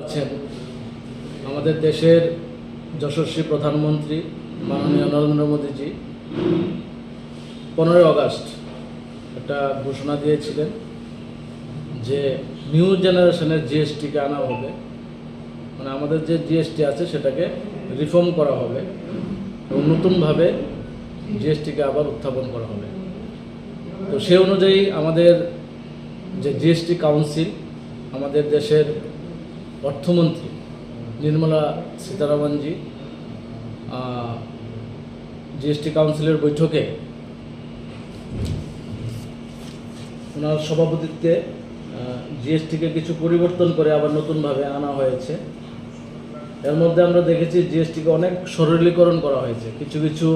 আছেন আমাদের দেশের যশস্বী প্রধানমন্ত্রী মাননীয় নরেন্দ্র মোদীজি 15 আগস্ট একটা ঘোষণা দিয়েছিলেন যে নিউ জেনারেশনের জিএসটিকে আনা হবে, মানে আমাদের যে জিএসটি আছে সেটাকে রিফর্ম করা হবে এবং নতুনভাবে জিএসটিকে আবার উত্থাপন করা হবে। তো সে অনুযায়ী আমাদের যে জিএসটি কাউন্সিল, আমাদের দেশের অর্থমন্ত্রী নির্মলা সীতারামনজি জিএসটি কাউন্সিলের বৈঠকে ওনার সভাপতিত্বে জিএসটিকে কিছু পরিবর্তন করে আবার নতুনভাবে আনা হয়েছে। এর মধ্যে আমরা দেখেছি জিএসটিকে অনেক সরলীকরণ করা হয়েছে, কিছু কিছু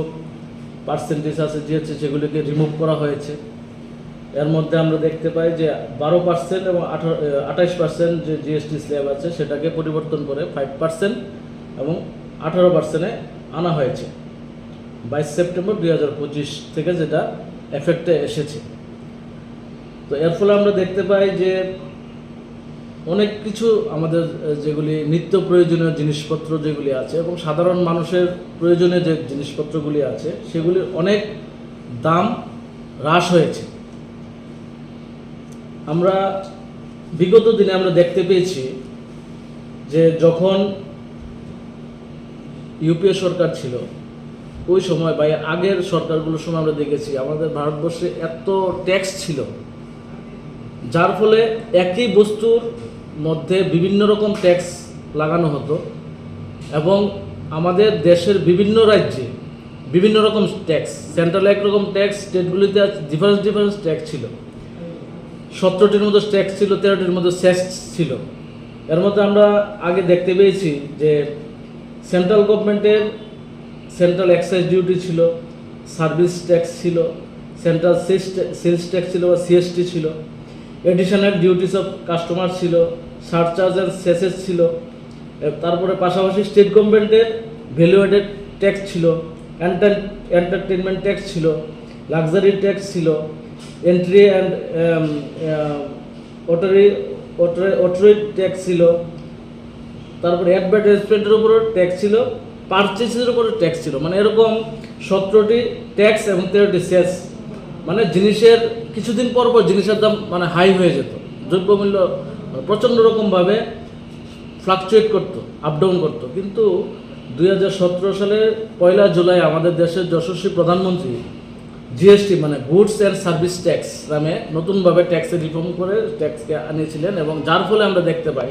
পার্সেন্টেজ আছে জিএসটি সেগুলিকে রিমুভ করা হয়েছে। এর মধ্যে আমরা দেখতে পাই যে 12% এবং 28% যে জিএসটি স্ল্যাব আছে সেটাকে পরিবর্তন করে 5% এবং 18%-এ আনা হয়েছে 22 সেপ্টেম্বর 2025 থেকে, যেটা এফেক্টে এসেছে। তো এর ফলে আমরা দেখতে পাই যে অনেক কিছু আমাদের যেগুলি নিত্য প্রয়োজনীয় জিনিসপত্র যেগুলি আছে এবং সাধারণ মানুষের প্রয়োজনীয় যে জিনিসপত্রগুলি আছে সেগুলির অনেক দাম হ্রাস হয়েছে। আমরা বিগত দিনে আমরা দেখতে পেয়েছি যে যখন ইউপিএ সরকার ছিল ওই সময় বা আগের সরকারগুলোর সময় আমরা দেখেছি আমাদের ভারতবর্ষে এত ট্যাক্স ছিল, যার ফলে একই বস্তুর মধ্যে বিভিন্ন রকম ট্যাক্স লাগানো হতো এবং আমাদের দেশের বিভিন্ন রাজ্যে বিভিন্ন রকম ট্যাক্স, সেন্ট্রাল একরকম ট্যাক্স, স্টেটগুলিতে ডিফারেন্স ট্যাক্স ছিল। 17টির মধ্যে ট্যাক্স ছিল, 13টির মধ্যে সেস ছিল। এর মধ্যে আমরা আগে দেখতে পেয়েছি যে সেন্ট্রাল গভর্নমেন্টের সেন্ট্রাল এক্সাইজ ডিউটি ছিল, সার্ভিস ট্যাক্স ছিল, সেন্ট্রাল সেলস ট্যাক্স ছিল বা সিএসটি ছিল, এডিশনাল ডিউটিস অফ কাস্টমার ছিল, সারচার্জ অ্যান্ড সেসেস ছিল। তারপরে পাশাপাশি স্টেট গভর্নমেন্টের ভ্যালু অ্যাডেড ট্যাক্স ছিল, এন্টারটেনমেন্ট ট্যাক্স ছিল, লাক্সারি ট্যাক্স ছিল, এন্ট্রি অ্যান্ড অটোরি ট্যাক্স ছিল, তারপরে অ্যাডভার্টাইজমেন্টের উপরও ট্যাক্স ছিল, পারচেসের উপরে ট্যাক্স ছিল। মানে এরকম 17টি ট্যাক্স এবং 13টি সেস। মানে জিনিসের কিছুদিন পর পর জিনিসের দাম মানে হাই হয়ে যেত, দ্রব্যমূল্য প্রচণ্ড রকমভাবে ফ্লাকচুয়েট করতো, আপডাউন করতো। কিন্তু 2017 সালের 1 জুলাই আমাদের দেশের যশস্বী প্রধানমন্ত্রী জিএসটি মানে গুডস অ্যান্ড সার্ভিস ট্যাক্স নামে নতুনভাবে ট্যাক্সে রিফর্ম করে ট্যাক্সকে আনিয়েছিলেন এবং যার ফলে আমরা দেখতে পাই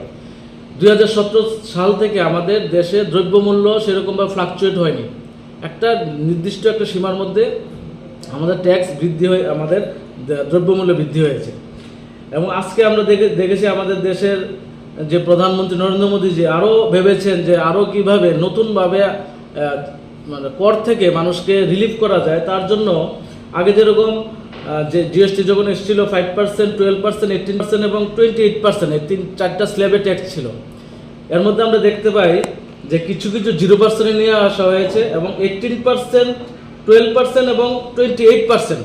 2017 সাল থেকে আমাদের দেশে দ্রব্যমূল্য সেরকমভাবে ফ্লাকচুয়েট হয়নি, একটা নির্দিষ্ট একটা সীমার মধ্যে আমাদের ট্যাক্স বৃদ্ধি হয়ে আমাদের দ্রব্যমূল্য বৃদ্ধি হয়েছে। এবং আজকে আমরা দেখেছি আমাদের দেশের যে প্রধানমন্ত্রী নরেন্দ্র মোদীজি আরও ভেবেছেন যে আরও কীভাবে নতুনভাবে মানে কর থেকে মানুষকে রিলিফ করা যায়। তার জন্য আগে যেরকম যে জিএসটি যখন এসেছিল 5%, 12%, 18% এবং 28%, এই 4টা স্ল্যাবে ট্যাক্স ছিল। এর মধ্যে আমরা দেখতে পাই যে কিছু কিছু 0%-এ নিয়ে আসা হয়েছে এবং 18%, 12% এবং 28%